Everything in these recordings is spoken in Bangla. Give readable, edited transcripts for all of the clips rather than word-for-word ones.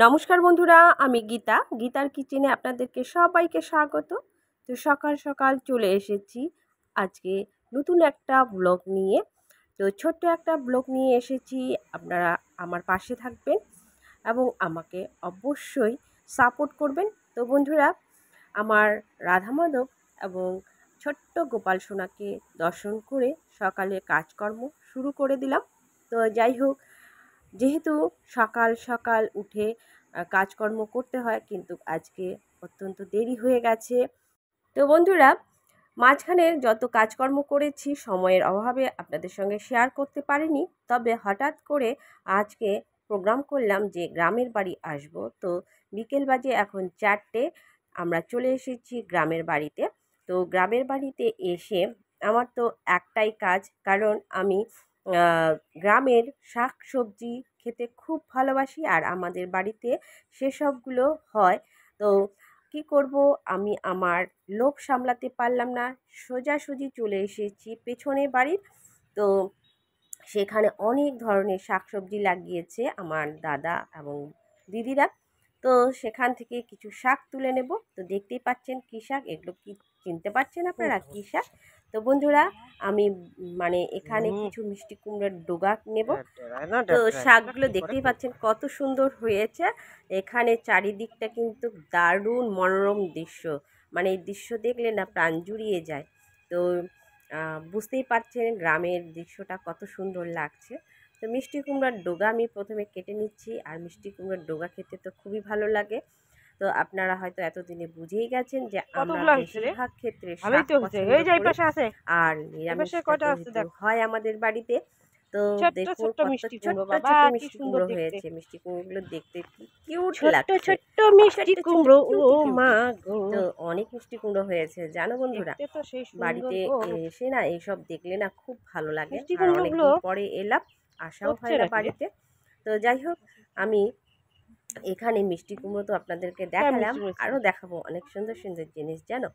নমস্কার বন্ধুরা, আমি গীতার কিচেনে আপনাদেরকে সবাইকে স্বাগত। তো সকাল সকাল চলে এসেছি আজকে নতুন একটা ব্লগ নিয়ে। তো ছোট্ট একটা ব্লগ নিয়ে এসেছি, আপনারা আমার পাশে থাকবেন এবং আমাকে অবশ্যই সাপোর্ট করবেন। তো বন্ধুরা, আমার রাধা মাধব এবং ছোট্ট গোপাল সোনাকে দর্শন করে সকালে কাজকর্ম শুরু করে দিলাম। তো যাই হোক, যেহেতু সকাল সকাল উঠে কাজকর্ম করতে হয়, কিন্তু আজকে অত্যন্ত দেরি হয়ে গেছে। তো বন্ধুরা, মাঝখানের যত কাজকর্ম করেছি সময়ের অভাবে আপনাদের সঙ্গে শেয়ার করতে পারিনি। তবে হঠাৎ করে আজকে প্রোগ্রাম করলাম যে গ্রামের বাড়ি আসব। তো বিকেল বাজে এখন 4টে, আমরা চলে এসেছি গ্রামের বাড়িতে। তো গ্রামের বাড়িতে এসে আমার তো একটাই কাজ, কারণ আমি গ্রামের শাক সবজি খেতে খুব ভালোবাসি আর আমাদের বাড়িতে সেসবগুলো হয়। তো কি করব, আমি আমার লোভ সামলাতে পারলাম না, সোজাসুজি চলে এসেছি পেছনের বাড়ির। তো সেখানে অনেক ধরনের শাকসবজি লাগিয়েছে আমার দাদা এবং দিদিরা। তো সেখান থেকে কিছু শাক তুলে নেব। তো দেখতেই পাচ্ছেন কী শাক, এগুলো কি চিনতে পারছেন আপনারা কী শাক? তো বন্ধুরা, আমি এখানে কিছু মিষ্টি কুমড়োর ডোগা নেব। তো শাকগুলো দেখতেই পাচ্ছেন কত সুন্দর হয়েছে। এখানে চারিদিকটা কিন্তু দারুণ মনোরম দৃশ্য, এই দৃশ্য দেখলে না প্রাণ জুড়িয়ে যায়। তো বুঝতেই পারছেন গ্রামের দৃশ্যটা কত সুন্দর লাগছে। তো মিষ্টি কুমড়ার ডোগা আমি প্রথমে কেটে নিচ্ছি, আর মিষ্টি কুমড়ার ডোগা খেতে তো খুবই ভালো লাগে। তো আপনারা হয়তো এতদিনে বুঝেই গেছেন যে আমরা বেশিরভাগ ক্ষেত্রে শাক পছন্দ করি, আর নিরামিষ হয় আমাদের বাড়িতে। তো দেখুন কত ছোট্ট ছোট্ট মিষ্টি কুমড়ো হয়েছে। মিষ্টি কুমড়োগুলো দেখতে কি কিউট লাগছে, ছোট্ট মিষ্টি কুমড়ো ও মা গো। তো অনেক মিষ্টি কুমড়ো হয়েছে জানো বন্ধুরা। বাড়িতে এসে না এইসব দেখলে না খুব ভালো লাগে, আর অনেকদিন পরে এলাম, আসাও হয় না বাড়িতে। তো যাই হোক, আমি এখানে মিষ্টি কুমড়ো তো আপনাদেরকে দেখালাম, আরও দেখাবো অনেক সুন্দর সুন্দর জিনিস জানো।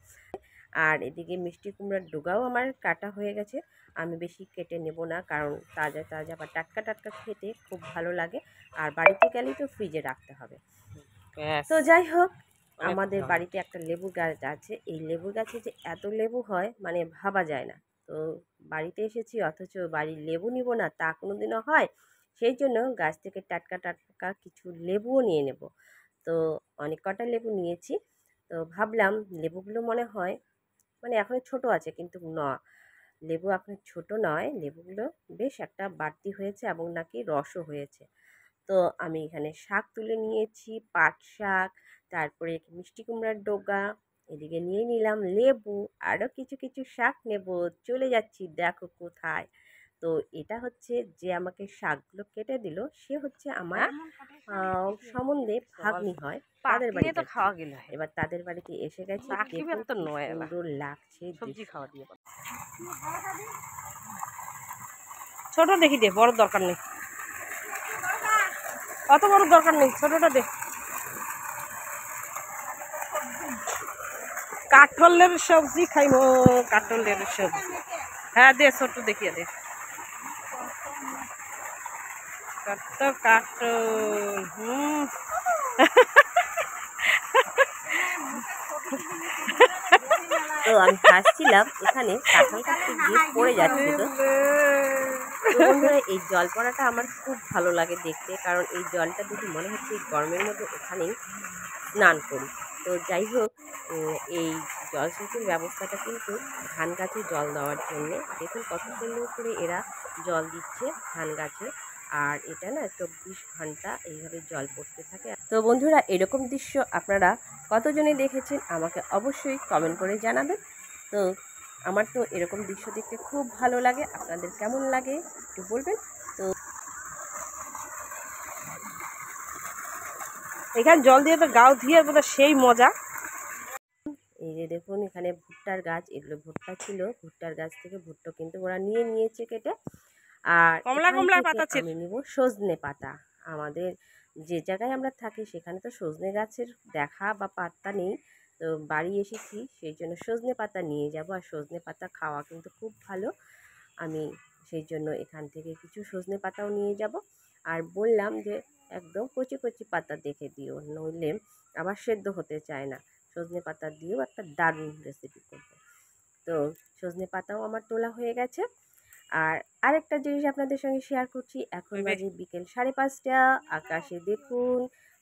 আর এদিকে মিষ্টি কুমড়ার ডোগাও আমার কাটা হয়ে গেছে। আমি বেশি কেটে নেব না, কারণ তাজা তাজা বা টাটকা টাটকা খেতে খুব ভালো লাগে, আর বাড়িতে গেলেই তো ফ্রিজে রাখতে হবে। তো যাই হোক, আমাদের বাড়িতে একটা লেবু গাছ আছে। এই লেবু গাছে যে এত লেবু হয় ভাবা যায় না। তো বাড়িতে এসেছি অথচ বাড়ির লেবু নিব না, তা কোনো দিনও হয়? সেই জন্য গাছ থেকে টাটকা টাটকা কিছু লেবুও নিয়ে নেব। তো অনেক কটা লেবু নিয়েছি। তো ভাবলাম লেবুগুলো মনে হয় এখনও ছোট আছে, কিন্তু না, লেবু এখন ছোট নয়, লেবুগুলো বেশ একটা বাড়তি হয়েছে এবং নাকি রসও হয়েছে। তো আমি এখানে শাক তুলে নিয়েছি, পাট শাক, তারপরে মিষ্টি কুমড়ার ডোগা, এদিকে নিয়ে নিলাম লেবু, আরও কিছু কিছু শাক নেব। চলে যাচ্ছি দেখো কোথায়। তো এটা হচ্ছে যে আমাকে শাকগুলো কেটে দিল, সে হচ্ছে আমার সম্বন্ধে ভাগ্নি হয়, তাদের বাড়িতে খাওয়া গেল। এবার তাদের বাড়িতে এসে গেছি, সুন্দর লাগছে সবজি খাওয়া দিয়ে। ছোট দেখি দে, বড় দরকার নেই, অত বড় দরকার নেই, ছোটটা দে। কাঠলের সবজি খাইব, কাঠলের সবজি। হ্যাঁ দে, ছোট দেখিয়ে দে। কত কাঠল, তো আমি হাসছিলাম, এখানে কাঁঠাল কাটতে গিয়ে পড়ে যাচ্ছিল। তো বন্ধুরা, এই জল পড়াটা আমার খুব ভালো লাগে দেখতে, কারণ এই জলটা দেখে মনে হচ্ছে এই গরমের মধ্যে এখানেই স্নান করি। তো যাই হোক, এই জলসেচের ব্যবস্থাটা কিন্তু ধান গাছে জল দেওয়ার জন্যে। দেখুন কত সুন্দর করে এরা জল দিচ্ছে ধান গাছে, আর এটা না 24 ঘন্টা এইভাবে জল পড়তে থাকে। তো বন্ধুরা, এরকম দৃশ্য আপনারা কতজনে দেখেছেন আমাকে অবশ্যই কমেন্ট করে জানাবেন। তো আমার তো এরকম দৃশ্য দেখতে খুব ভালো লাগে, আপনাদের কেমন লাগে একটু বলবেন। তো এখানে জল দিয়ে তো গাও ধুয়ে বোধহয় সেই মজা। এই যে দেখুন এখানে ভুট্টার গাছ, এগুলো ভুট্টা ছিল, ভুট্টার গাছ থেকে ভুট্টা কিন্তু ওরা নিয়ে নিয়েছে কেটে। আর কমলার পাতা আমি নিব সজনে পাতা। আমাদের যে জায়গায় আমরা থাকি সেখানে তো সজনে গাছের দেখা বা পাতা নেই। তো বাড়ি এসেছি, সেই জন্য সজনে পাতা নিয়ে যাব, আর সজনে পাতা খাওয়া কিন্তু খুব ভালো। আমি সেই জন্য এখান থেকে কিছু সজনে পাতাও নিয়ে যাব। আর বললাম যে একদম কচি কচি পাতা দেখে দিও, নইলে আবার সেদ্ধ হতে চায় না। সজনে পাতা দিয়েও একটা দারুণ রেসিপি করবো। তো সজনে পাতাও আমার তোলা হয়ে গেছে। আর আরেকটা জিনিস আপনাদের সঙ্গে শেয়ার করছি, এখন বাজে বিকেল 5:30। আকাশে দেখুন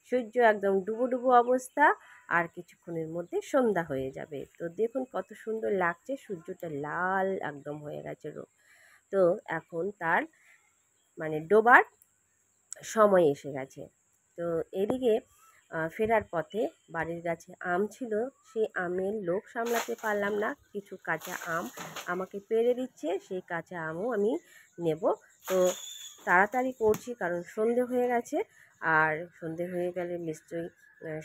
সূর্য একদম ডুবো ডুবো অবস্থা, আর কিছুক্ষণের মধ্যে সন্ধ্যা হয়ে যাবে। তো দেখুন কত সুন্দর লাগছে, সূর্যটা লাল একদম হয়ে গেছে তো এখন তার মানে ডোবার সময় এসে গেছে। তো এদিকে ফেরার পথে বাড়ির গাছে আম ছিল, সেই আমের লোভ সামলাতে পারলাম না, কিছু কাঁচা আম আমাকে পেড়ে দিচ্ছে, সেই কাঁচা আমও আমি নেব। তো তাড়াতাড়ি করছি কারণ সন্ধে হয়ে গেছে, আর সন্ধে হয়ে গেলে নিশ্চয়ই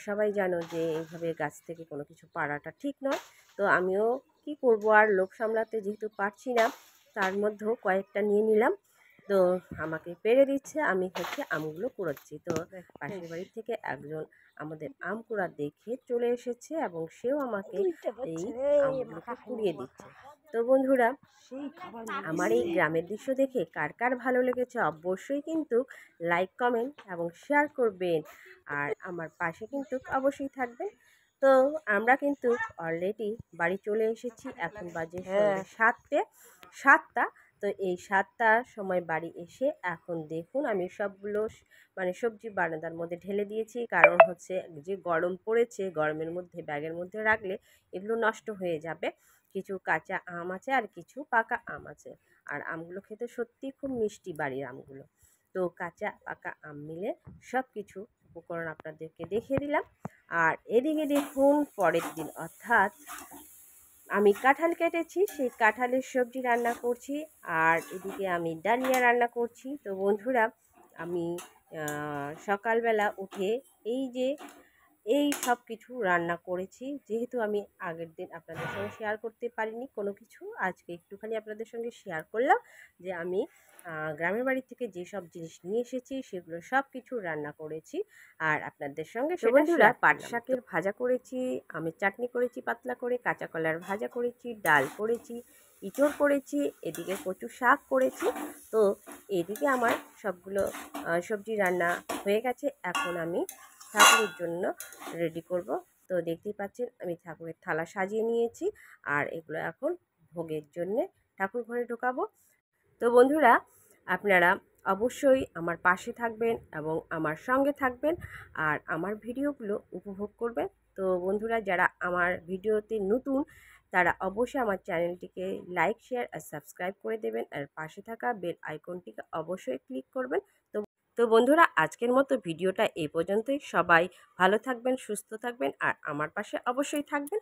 সবাই জানো যে এইভাবে গাছ থেকে কোনো কিছু পাড়াটা ঠিক নয়। তো আমিও কি করব, আর লোভ সামলাতে যেহেতু পারছি না, তার মধ্যেও কয়েকটা নিয়ে নিলাম। তো আমাকে পেড়ে দিচ্ছে, আমি আমগুলো কুড়াচ্ছি। তো পাশের বাড়ি থেকে একজন আমাদের আম কুড়া দেখে চলে এসেছে এবং সেও আমাকে এই আমগুলোকে কুড়িয়ে দিচ্ছে। তো বন্ধুরা, আমার এই গ্রামের দৃশ্য দেখে কার কার ভালো লেগেছে অবশ্যই কিন্তু লাইক, কমেন্ট এবং শেয়ার করবেন, আর আমার পাশে কিন্তু অবশ্যই থাকবেন। তো আমরা কিন্তু অলরেডি বাড়ি চলে এসেছি, এখন বাজে সন্ধ্যে 7টা। তো এই 7টার সময় বাড়ি এসে এখন দেখুন আমি সবগুলো মানে সবজি বারান্দার মধ্যে ঢেলে দিয়েছি, কারণ যে গরম পড়েছে, গরমের মধ্যে ব্যাগের মধ্যে রাখলে এগুলো নষ্ট হয়ে যাবে। কিছু কাঁচা আম আছে আর কিছু পাকা আম আছে, আর আমগুলো খেতে সত্যি খুব মিষ্টি বাড়ির আমগুলো। তো কাঁচা পাকা আম মিলে সব কিছু উপকরণ আপনাদেরকে দেখিয়ে দিলাম। আর এদিকে দেখুন পরের দিন, অর্থাৎ আমি কাঁঠাল কেটেছি, সেই কাঁঠালের সবজি রান্না করছি, আর এদিকে আমি ডালিয়া রান্না করছি। তো বন্ধুরা, আমি সকালবেলা উঠে এই সব কিছু রান্না করেছি, যেহেতু আমি আগের দিন আপনাদের সঙ্গে শেয়ার করতে পারিনি কোনো কিছু, আজকে একটুখানি আপনাদের সঙ্গে শেয়ার করলাম যে আমি গ্রামের বাড়ি থেকে যেসব জিনিস নিয়ে এসেছি সেগুলো সব কিছু রান্না করেছি, আর আপনাদের সঙ্গে বন্ধুরা পাট শাকের ভাজা করেছি, আমের চাটনি করেছি পাতলা করে, কাঁচা কলার ভাজা করেছি, ডাল করেছি, ইঁচড় করেছি, এদিকে কচু শাক করেছি। তো এদিকে আমার সবগুলো সবজি রান্না হয়ে গেছে, এখন আমি ঠাকুরের জন্য রেডি করব। তো দেখতেই পাচ্ছেন আমি ঠাকুরের থালা সাজিয়ে নিয়েছি, আর এগুলো এখন ভোগের জন্যে ঠাকুর ঘরে ঢোকাবো। তো বন্ধুরা, আপনারা অবশ্যই আমার পাশে থাকবেন এবং আমার সঙ্গে থাকবেন, আর আমার ভিডিওগুলো উপভোগ করবেন। তো বন্ধুরা, যারা আমার ভিডিওতে নতুন তারা অবশ্যই আমার চ্যানেলটিকে লাইক, শেয়ার আর সাবস্ক্রাইব করে দেবেন, আর পাশে থাকা বেল আইকনটিকে অবশ্যই ক্লিক করবেন। তো বন্ধুরা, আজকের মতো ভিডিওটা এই পর্যন্তই। সবাই ভালো থাকবেন, সুস্থ থাকবেন, আর আমার পাশে অবশ্যই থাকবেন।